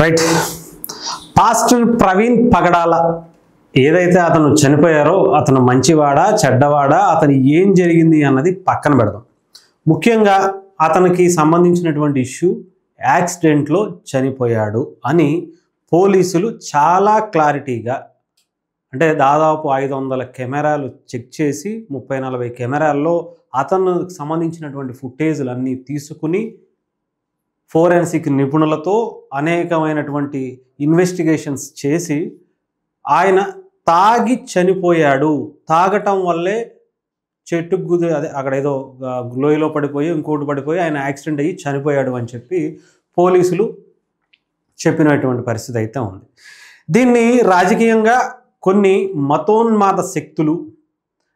Right. Pastor Praveen పగడాల ఏదైతే అతను చనిపోయారో అతను మంచివాడా చెడ్డవాడా, అతను ఏం జరిగింది అన్నది పక్కన పెడదాం. ముఖ్యంగా అతనికి సంబంధించినటువంటి ఇష్యూ యాక్సిడెంట్లో చనిపోయాడు అని పోలీసులు చాలా క్లారిటీగా, అంటే దాదాపు 500 కెమెరాలు చెక్ చేసి 30-40 కెమెరాల్లో అతనికి సంబంధించినటువంటి ఫుటేజ్లు అన్నీ తీసుకుని ఫోరెన్సిక్ నిపుణులతో అనేకమైనటువంటి ఇన్వెస్టిగేషన్స్ చేసి ఆయన తాగి చనిపోయాడు, తాగటం వల్లే చెట్టుకు అదే అక్కడ ఏదో లోయలో పడిపోయి ఇంకోటి పడిపోయి ఆయన యాక్సిడెంట్ అయ్యి చనిపోయాడు అని చెప్పి పోలీసులు చెప్పినటువంటి పరిస్థితి అయితే ఉంది. దీన్ని రాజకీయంగా కొన్ని మతోన్మాద శక్తులు,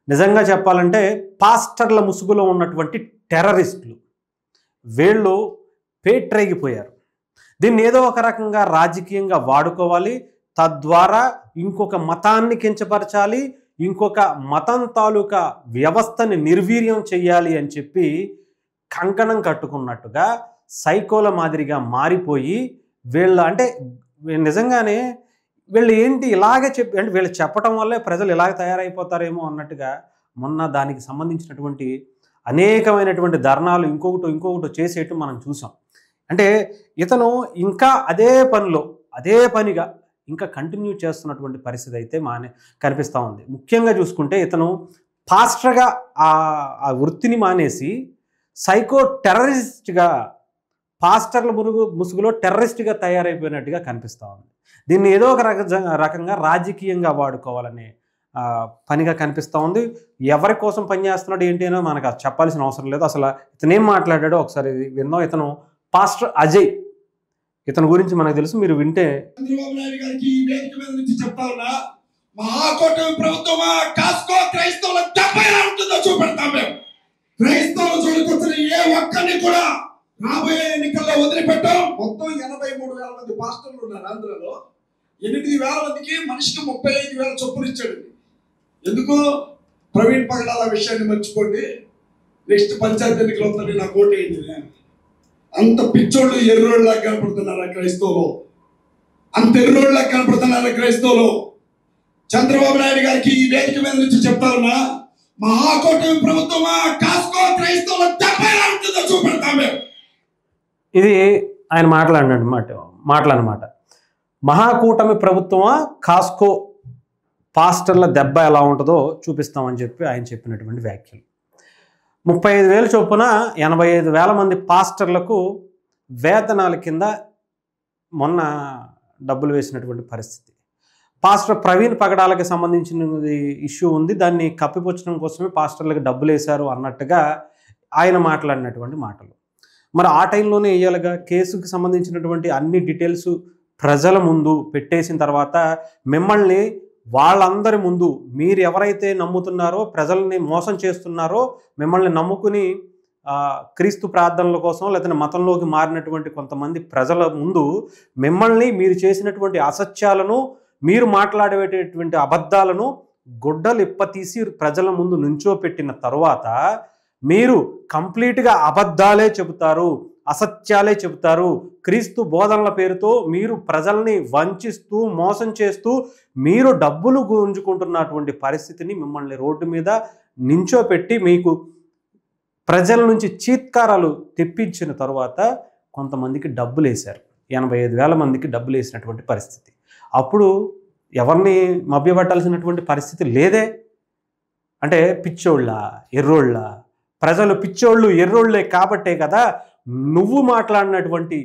నిజంగా చెప్పాలంటే పాస్టర్ల ముసుగులో ఉన్నటువంటి టెర్రరిస్టులు, వీళ్ళు పేట్రేగిపోయారు. దీన్ని ఏదో ఒక రకంగా రాజకీయంగా వాడుకోవాలి, తద్వారా ఇంకొక మతాన్ని కించపరచాలి, ఇంకొక మతం తాలూకా వ్యవస్థని నిర్వీర్యం చెయ్యాలి అని చెప్పి కంకణం కట్టుకున్నట్టుగా సైకోల మాదిరిగా మారిపోయి వీళ్ళ అంటే నిజంగానే వీళ్ళు ఏంటి ఇలాగే చెప్పి, అంటే వీళ్ళు చెప్పటం వల్లే ప్రజలు ఇలాగ తయారైపోతారేమో అన్నట్టుగా మొన్న దానికి సంబంధించినటువంటి అనేకమైనటువంటి ధర్నాలు ఇంకొకటి చేసేట్టు మనం చూసాం. అంటే ఇతను ఇంకా అదే పనిగా ఇంకా కంటిన్యూ చేస్తున్నటువంటి పరిస్థితి అయితే కనిపిస్తూ ఉంది. ముఖ్యంగా చూసుకుంటే ఇతను పాస్టర్గా ఆ వృత్తిని మానేసి సైకో టెర్రరిస్ట్గా, పాస్టర్ల ముసుగులో టెర్రరిస్ట్గా తయారైపోయినట్టుగా కనిపిస్తూ ఉంది. దీన్ని ఏదో ఒక రకంగా రాజకీయంగా వాడుకోవాలనే పనిగా కనిపిస్తూ ఉంది. ఎవరి కోసం పనిచేస్తున్నాడు ఏంటి అనో మనకు చెప్పాల్సిన అవసరం లేదు. అసలు ఇతను ఏం మాట్లాడాడో ఒకసారి విందాం. ఇతను పాస్టర్ అజయ్, ఇతని గురించి మనకు తెలుసు, మీరు వింటే. చంద్రబాబు నాయుడు గారికి ఈ వేదిక మీద నుంచి చెప్తా ఉన్నా, మహాకూటమి ప్రభుత్వమా కాస్కో క్రైస్తవుల దెబ్బ ఎలా ఉంటుందో చూపెడతాం. మేము క్రైస్తవుల జోలికి వచ్చిన ఏ ఒక్కరిని కూడా రాబోయే ఎన్నికల్లో వదిలిపెట్టాం. మొత్తం 83,000 మంది పాస్టర్లు ఉన్నారు ఆంధ్రలో. 8,000 మందికి మనిషికి 35,000 చొప్పులు ఇచ్చాడు. ఎందుకు? ప్రవీణ్ పగడాల విషయాన్ని మర్చిపోండి, నెక్స్ట్ పంచాయతీ ఎన్నికలు వస్తుంది, నాకు ఓటు వేయండి. అంత పిచ్చోళ్ళు ఎర్రోళ్ళలాగా కనపడుతున్నారా క్రైస్తవులు? అంత ఎర్రోళ్ళలాగా కనపడుతున్నారా క్రైస్తవులు? చంద్రబాబు నాయుడు గారికి ఈ వేదిక మీద నుంచి చెప్తా ఉన్నా, మహాకూటమి ప్రభుత్వమా కాస్కో క్రైస్తవుల దెబ్బ ఎలా ఉంటుందో చూపెడతాం. మేము ఇది ఆయన మాట్లాడనమాట. మహాకూటమి ప్రభుత్వమా కాస్కో పాస్టర్ల దెబ్బ ఎలా ఉంటుందో చూపిస్తామని చెప్పి ఆయన చెప్పినటువంటి వ్యాఖ్యలు. 35,000 చొప్పున 85,000 మంది పాస్టర్లకు వేతనాల కింద మొన్న డబ్బులు వేసినటువంటి పరిస్థితి. పాస్టర్ ప్రవీణ్ పగడాలకి సంబంధించినది ఇష్యూ ఉంది, దాన్ని కప్పిపుచ్చడం కోసమే పాస్టర్లకు డబ్బులు వేశారు అన్నట్టుగా ఆయన మాట్లాడినటువంటి మాటలు. మరి ఆ టైంలోనే వేయాలిగా. కేసుకు సంబంధించినటువంటి అన్ని డీటెయిల్స్ ప్రజల ముందు పెట్టేసిన తర్వాత మిమ్మల్ని వాళ్ళందరి ముందు, మీరు ఎవరైతే నమ్ముతున్నారో, ప్రజల్ని మోసం చేస్తున్నారో, మిమ్మల్ని నమ్ముకుని క్రీస్తు ప్రార్థనల కోసం లేకపోతే మతంలోకి మారినటువంటి కొంతమంది ప్రజల ముందు మిమ్మల్ని, మీరు చేసినటువంటి అసత్యాలను, మీరు మాట్లాడేటటువంటి అబద్ధాలను గుడ్డలు ఇప్పతీసి ప్రజల ముందు నుంచోపెట్టిన తరువాత మీరు కంప్లీట్గా అబద్ధాలే చెబుతారు, అసత్యాలే చెబుతారు, క్రీస్తు బోధనల పేరుతో మీరు ప్రజల్ని వంచిస్తూ మోసం చేస్తూ మీరు డబ్బులు గుంజుకుంటున్నటువంటి పరిస్థితిని మిమ్మల్ని రోడ్డు మీద నించోపెట్టి మీకు ప్రజల నుంచి చీత్కారాలు తెప్పించిన తర్వాత కొంతమందికి డబ్బులు వేశారు. 85,000 మందికి డబ్బులు వేసినటువంటి పరిస్థితి. అప్పుడు ఎవరిని మభ్యపెట్టాల్సినటువంటి పరిస్థితి లేదే. అంటే పిచ్చోళ్ళ ఎర్రోళ్ళ, ప్రజలు పిచ్చోళ్ళు ఎర్రోళ్లే కాబట్టే కదా నువ్వు మాట్లాడినటువంటి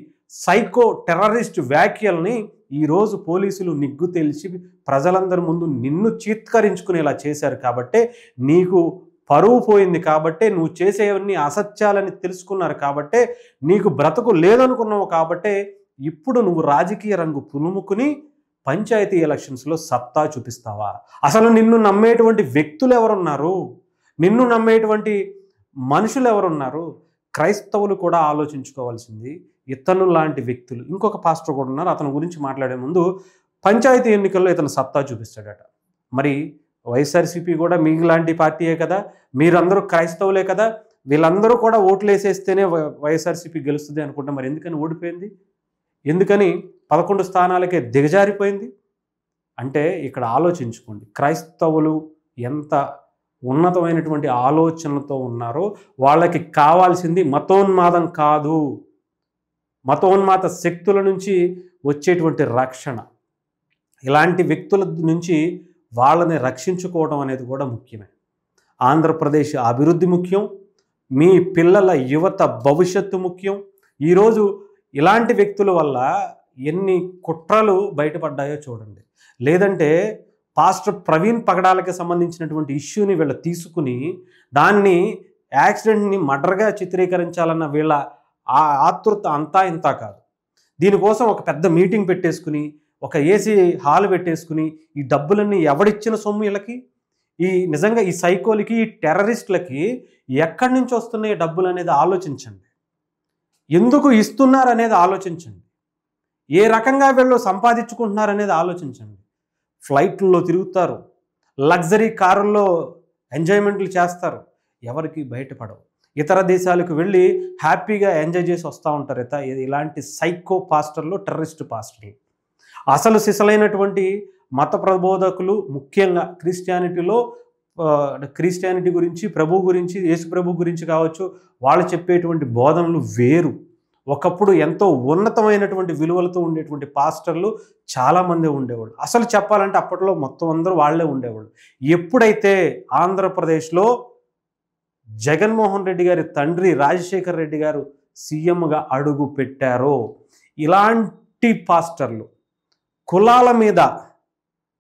సైకో టెర్రరిస్ట్ వ్యాఖ్యల్ని ఈరోజు పోలీసులు నిగ్గు తెలిసి ప్రజలందరి ముందు నిన్ను చీత్కరించుకునేలా చేశారు. కాబట్టే నీకు పరువు పోయింది, కాబట్టే నువ్వు చేసేవన్నీ అసత్యాలని తెలుసుకున్నారు, కాబట్టే నీకు బ్రతుకు లేదనుకున్నావు, కాబట్టే ఇప్పుడు నువ్వు రాజకీయ రంగు పులుముకుని పంచాయతీ ఎలక్షన్స్లో సత్తా చూపిస్తావా? అసలు నిన్ను నమ్మేటువంటి వ్యక్తులు ఎవరున్నారు? నిన్ను నమ్మేటువంటి మనుషులు ఎవరున్నారు? క్రైస్తవులు కూడా ఆలోచించుకోవాల్సింది. ఇతను లాంటి వ్యక్తులు, ఇంకొక పాస్టర్ కూడా ఉన్నారు, అతని గురించి మాట్లాడే ముందు పంచాయతీ ఎన్నికల్లో ఇతను సత్తా చూపిస్తాడట. మరి వైఎస్ఆర్సీపీ కూడా మీలాంటి పార్టీయే కదా, మీరందరూ క్రైస్తవులే కదా, వీళ్ళందరూ కూడా ఓట్లు వేసేస్తేనే వైఎస్ఆర్సీపీ గెలుస్తుంది అనుకుంటా. మరి ఎందుకని ఓడిపోయింది? ఎందుకని 11 స్థానాలకే దిగజారిపోయింది అంటే ఇక్కడ ఆలోచించుకోండి, క్రైస్తవులు ఎంత ఉన్నతమైనటువంటి ఆలోచనలతో ఉన్నారో. వాళ్ళకి కావాల్సింది మతోన్మాదం కాదు, మతోన్మాద శక్తుల నుంచి వచ్చేటువంటి రక్షణ. ఇలాంటి వ్యక్తుల నుంచి వాళ్ళని రక్షించుకోవడం అనేది కూడా ముఖ్యమే. ఆంధ్రప్రదేశ్ అభివృద్ధి ముఖ్యం, మీ పిల్లల యువత భవిష్యత్తు ముఖ్యం. ఈరోజు ఇలాంటి వ్యక్తుల వల్ల ఎన్ని కుట్రలు బయటపడ్డాయో చూడండి. లేదంటే పాస్టర్ ప్రవీణ్ పగడాలకి సంబంధించినటువంటి ఇష్యూని వీళ్ళు తీసుకుని దాన్ని యాక్సిడెంట్ని మర్డర్గా చిత్రీకరించాలన్న వీళ్ళ ఆతృత అంతా ఇంతా కాదు. దీనికోసం ఒక పెద్ద మీటింగ్ పెట్టేసుకుని, ఒక ఏసీ హాల్ పెట్టేసుకుని, ఈ డబ్బులన్నీ ఎవడిచ్చిన సొమ్ము వీళ్ళకి, ఈ నిజంగా ఈ సైకోలకి, ఈ టెర్రరిస్టులకి ఎక్కడి నుంచి వస్తున్నాయి డబ్బులు అనేది ఆలోచించండి. ఎందుకు ఇస్తున్నారు అనేది ఆలోచించండి. ఏ రకంగా వీళ్ళు సంపాదించుకుంటున్నారు అనేది ఆలోచించండి. ఫ్లైట్లలో తిరుగుతారు, లగ్జరీ కారుల్లో ఎంజాయ్మెంట్లు చేస్తారు, ఎవరికి బయటపడవు. ఇతర దేశాలకు వెళ్ళి హ్యాపీగా ఎంజాయ్ చేసి వస్తూ ఉంటారు ఇలాంటి సైకో పాస్టర్లు, టెర్రరిస్ట్ పాస్టర్లు. అసలు సిసలైనటువంటి మత ప్రబోధకులు, ముఖ్యంగా క్రిస్టియానిటీ గురించి, ప్రభు గురించి, యేసు ప్రభు గురించి కావచ్చు, వాళ్ళు చెప్పేటువంటి బోధనలు వేరు. ఒకప్పుడు ఎంతో ఉన్నతమైనటువంటి విలువలతో ఉండేటువంటి పాస్టర్లు చాలామంది ఉండేవాళ్ళు. అసలు చెప్పాలంటే అప్పట్లో మొత్తం అందరూ వాళ్ళే ఉండేవాళ్ళు. ఎప్పుడైతే ఆంధ్రప్రదేశ్లో జగన్మోహన్ రెడ్డి గారి తండ్రి రాజశేఖర్ రెడ్డి గారు సీఎంగా అడుగు పెట్టారో, ఇలాంటి పాస్టర్లు కులాల మీద,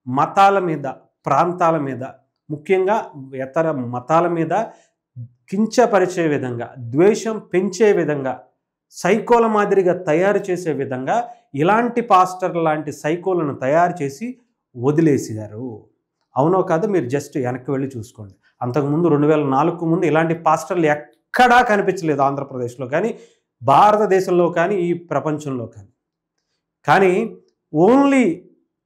మతాల మీద, ప్రాంతాల మీద, ముఖ్యంగా ఇతర మతాల మీద కించపరిచే విధంగా, ద్వేషం పెంచే విధంగా, సైకోల మాదిరిగా తయారు చేసే విధంగా ఇలాంటి పాస్టర్ లాంటి సైకోలను తయారు చేసి వదిలేసారు. అవునో కాదు మీరు జస్ట్ వెనక్కి వెళ్ళి చూసుకోండి. అంతకుముందు 2004 ముందు ఇలాంటి పాస్టర్లు ఎక్కడా కనిపించలేదు ఆంధ్రప్రదేశ్లో కానీ, భారతదేశంలో కానీ, ఈ ప్రపంచంలో కానీ. కానీ ఓన్లీ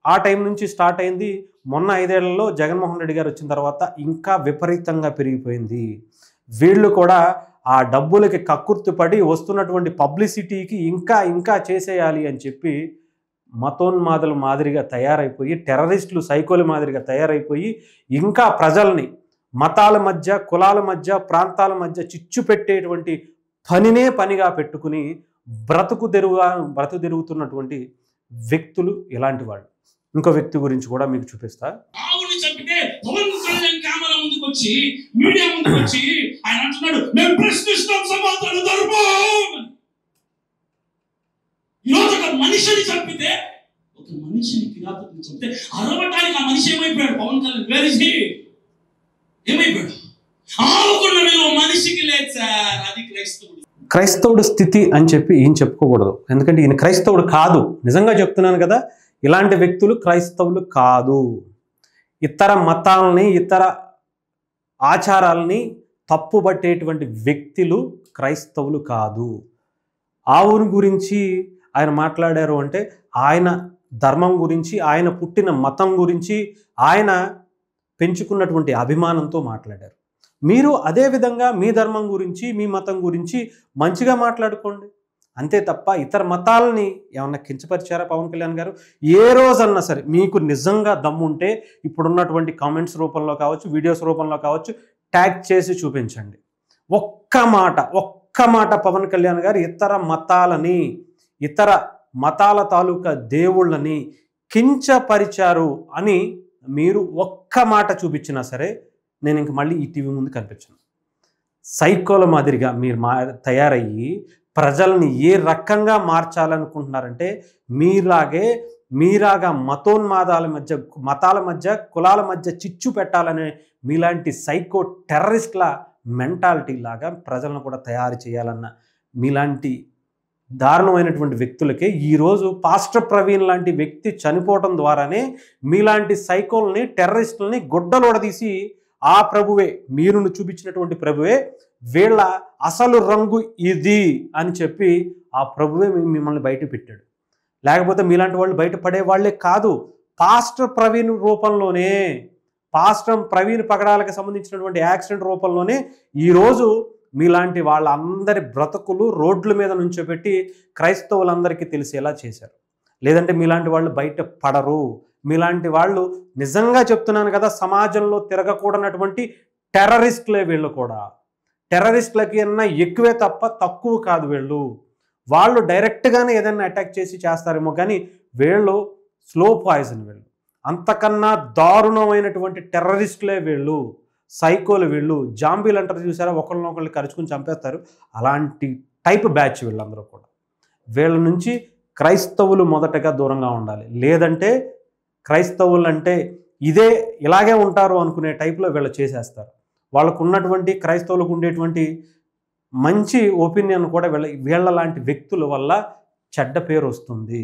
ఆ టైం నుంచి స్టార్ట్ అయింది. మొన్న 5 ఏళ్లలో జగన్మోహన్ రెడ్డి గారు వచ్చిన తర్వాత ఇంకా విపరీతంగా పెరిగిపోయింది. వీళ్ళు కూడా ఆ డబ్బులకి కక్కుర్తిపడి వస్తున్నటువంటి పబ్లిసిటీకి ఇంకా చేసేయాలి అని చెప్పి మతోన్మాదుల మాదిరిగా తయారైపోయి, టెర్రరిస్టులు, సైకోల మాదిరిగా తయారైపోయి ఇంకా ప్రజల్ని మతాల మధ్య, కులాల మధ్య, ప్రాంతాల మధ్య చిచ్చు పెట్టేటువంటి పనిగా పెట్టుకుని బ్రతుకు తిరుగుతున్నటువంటి వ్యక్తులు ఇలాంటి వాళ్ళు. ఇంకో వ్యక్తి గురించి కూడా మీకు చూపిస్తా. ఆవుని చంపితే పవన్ కళ్యాణ్ కెమెరా ముందుకు వచ్చి, మీడియా ముందుకు వచ్చి ఆయన అంటున్నాడు, మేము ప్రశ్నిస్తాం, సమాధానం దొరకం. ఈరోజు ఒక మనిషిని చంపితే, ఒక మనిషిని కిరాతకుని చంపితే అరవటానికి ఆ మనిషి ఏమైపోయాడు? Pawan Kalyan where is he? ఏమైపోయాడు? ఆవుకున్న విలువ మనిషికి లేదు సార్. అది క్రైస్తవుడు స్థితి అని చెప్పి ఈయన చెప్పుకోకూడదు. ఎందుకంటే ఈయన క్రైస్తవుడు కాదు. నిజంగా చెప్తున్నాను కదా, ఇలాంటి వ్యక్తులు క్రైస్తవులు కాదు. ఇతర మతాలని, ఇతర ఆచారాలని తప్పుబట్టేటువంటి వ్యక్తులు క్రైస్తవులు కాదు. ఆవుని గురించి ఆయన మాట్లాడారు అంటే ఆయన ధర్మం గురించి, ఆయన పుట్టిన మతం గురించి, ఆయన పెంచుకున్నటువంటి అభిమానంతో మాట్లాడారు. మీరు అదేవిధంగా మీ ధర్మం గురించి, మీ మతం గురించి మంచిగా మాట్లాడుకోండి. అంతే తప్ప ఇతర మతాలని ఏమన్నా కించపరిచారా పవన్ కళ్యాణ్ గారు? ఏ రోజన్నా సరే మీకు నిజంగా దమ్ముంటే ఇప్పుడున్నటువంటి కామెంట్స్ రూపంలో కావచ్చు, వీడియోస్ రూపంలో కావచ్చు, ట్యాగ్ చేసి చూపించండి. ఒక్క మాట పవన్ కళ్యాణ్ గారు ఇతర మతాలని, ఇతర మతాల తాలూకా దేవుళ్ళని కించపరిచారు అని మీరు ఒక్క మాట చూపించినా సరే నేను ఇంక మళ్ళీ ఈ టీవీ ముందు కనిపించను. సైకోల మాదిరిగా మీరు తయారయ్యి ప్రజల్ని ఏ రకంగా మార్చాలనుకుంటున్నారంటే మీలాగా మతాల మధ్య, కులాల మధ్య చిచ్చు పెట్టాలనే మీలాంటి సైకో టెర్రరిస్ట్ల మెంటాలిటీ లాగా ప్రజలను కూడా తయారు చేయాలన్న మీలాంటి దారుణమైనటువంటి వ్యక్తులకే ఈరోజు పాస్టర్ ప్రవీణ్ లాంటి వ్యక్తి చనిపోవటం ద్వారానే మీలాంటి సైకోల్ని, టెర్రరిస్టులని గుడ్డలోడదీసి ఆ ప్రభువే, మీరు చూపించినటువంటి ప్రభువే వీళ్ళ అసలు రంగు ఇది అని చెప్పి ఆ ప్రభువే మిమ్మల్ని బయట పెట్టాడు. లేకపోతే మీలాంటి వాళ్ళు బయటపడే వాళ్ళే కాదు. పాస్టర్ ప్రవీణ్ రూపంలోనే, పాస్టర్ ప్రవీణ్ పగడాలకు సంబంధించినటువంటి యాక్సిడెంట్ రూపంలోనే ఈరోజు మీలాంటి వాళ్ళందరి బ్రతుకులు రోడ్ల మీద నుంచోబెట్టి క్రైస్తవులందరికీ తెలిసేలా చేశారు. లేదంటే మీలాంటి వాళ్ళు బయట పడరు. మీలాంటి వాళ్ళు నిజంగా చెప్తున్నాను కదా, సమాజంలో తిరగకూడనటువంటి టెర్రరిస్టులే వీళ్ళు కూడా. టెర్రరిస్టులకి అన్నా ఎక్కువే తప్ప తక్కువ కాదు వీళ్ళు. వాళ్ళు డైరెక్ట్గానే ఏదైనా అటాక్ చేసి చేస్తారేమో, కానీ వీళ్ళు స్లో పాయిజన్. వీళ్ళు అంతకన్నా దారుణమైనటువంటి టెర్రరిస్టులే వీళ్ళు, సైకోలు వీళ్ళు. జాంబీలు అంటారు చూసారా, ఒకళ్ళనొకళ్ళు కరుచుకుని చంపేస్తారు. అలాంటి టైప్ బ్యాచ్ వీళ్ళందరూ కూడా. వీళ్ళ నుంచి క్రైస్తవులు మొదటగా దూరంగా ఉండాలి. లేదంటే క్రైస్తవులు అంటే ఇలాగే ఉంటారు అనుకునే టైప్లో వీళ్ళు చేసేస్తారు. వాళ్ళకు ఉన్నటువంటి, క్రైస్తవులకు ఉండేటువంటి మంచి ఒపీనియన్ కూడా వీళ్ళ లాంటి వ్యక్తుల వల్ల చెడ్డ పేరు వస్తుంది.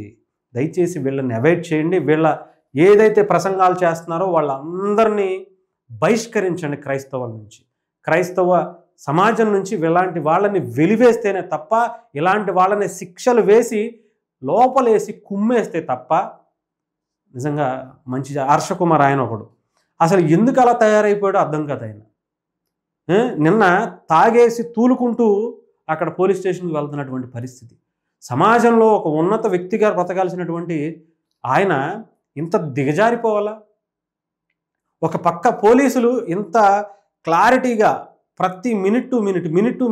దయచేసి వీళ్ళని అవాయిడ్ చేయండి. వీళ్ళ ఏదైతే ప్రసంగాలు చేస్తున్నారో వాళ్ళందరినీ బహిష్కరించండి క్రైస్తవుల నుంచి. క్రైస్తవ సమాజం నుంచి ఇలాంటి వాళ్ళని వెలివేస్తేనే తప్ప, ఇలాంటి వాళ్ళని శిక్షలు వేసి లోపలేసి కుమ్మేస్తే తప్ప నిజంగా మంచి. హర్షకుమార్ ఆయన ఒకడు అసలు ఎందుకు అలా తయారైపోయాడో అర్థం కాదు. ఆయన నిన్న తాగేసి తూలుకుంటూ అక్కడ పోలీస్ స్టేషన్కి వెళ్తున్నటువంటి పరిస్థితి. సమాజంలో ఒక ఉన్నత వ్యక్తిగా బ్రతకాల్సినటువంటి ఆయన ఇంత దిగజారిపోవాలా? ఒక పక్క పోలీసులు ఇంత క్లారిటీగా ప్రతి మినిట్ టు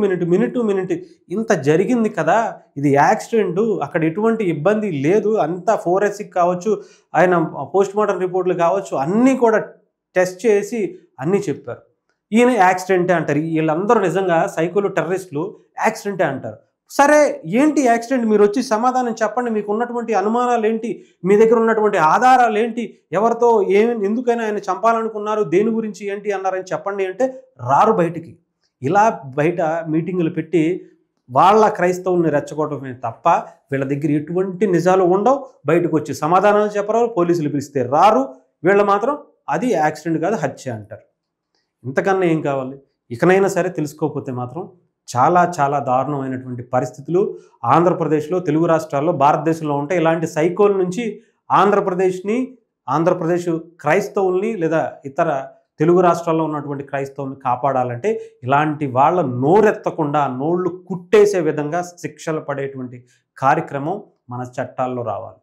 మినిట్ ఇంత జరిగింది కదా, ఇది యాక్సిడెంటు, అక్కడ ఎటువంటి ఇబ్బంది లేదు, అంతా ఫోరెన్సిక్ కావచ్చు, ఆయన పోస్ట్ మార్టం రిపోర్ట్లు కావచ్చు, అన్నీ కూడా టెస్ట్ చేసి అన్నీ చెప్పారు. ఈయన యాక్సిడెంటే అంటారు. వీళ్ళందరూ నిజంగా సైకోలు, టెర్రరిస్టులు యాక్సిడెంటే అంటారు. సరే, ఏంటి యాక్సిడెంట్? మీరు వచ్చి సమాధానం చెప్పండి. మీకు ఉన్నటువంటి అనుమానాలు ఏంటి? మీ దగ్గర ఉన్నటువంటి ఆధారాలు ఏంటి? ఎవరితో ఎందుకైనా ఆయన చంపాలనుకున్నారు, దేని గురించి ఏంటి అన్నారని చెప్పండి అంటే రారు బయటికి. ఇలా బయట మీటింగులు పెట్టి వాళ్ళ క్రైస్తవుల్ని రెచ్చగొట్టడమే తప్ప వీళ్ళ దగ్గర ఎటువంటి నిజాలు ఉండవు. బయటకు వచ్చి సమాధానాలు చెప్పరు. పోలీసులు పిలిస్తే రారు. వీళ్ళు మాత్రం అది యాక్సిడెంట్ కాదు, హత్య అంటారు. ఇంతకన్నా ఏం కావాలి? ఇకనైనా సరే తెలుసుకోకపోతే మాత్రం చాలా చాలా దారుణమైనటువంటి పరిస్థితులు ఆంధ్రప్రదేశ్లో, తెలుగు రాష్ట్రాల్లో, భారతదేశంలో ఉంటాయి. ఇలాంటి సైకోల నుంచి ఆంధ్రప్రదేశ్ క్రైస్తవుల్ని లేదా ఇతర తెలుగు రాష్ట్రాల్లో ఉన్నటువంటి క్రైస్తవుల్ని కాపాడాలంటే ఇలాంటి వాళ్ళ నోరెత్తకుండా, నోళ్ళు కుట్టేసే విధంగా శిక్షలు పడేటువంటి కార్యక్రమం మన చట్టాల్లో రావాలి.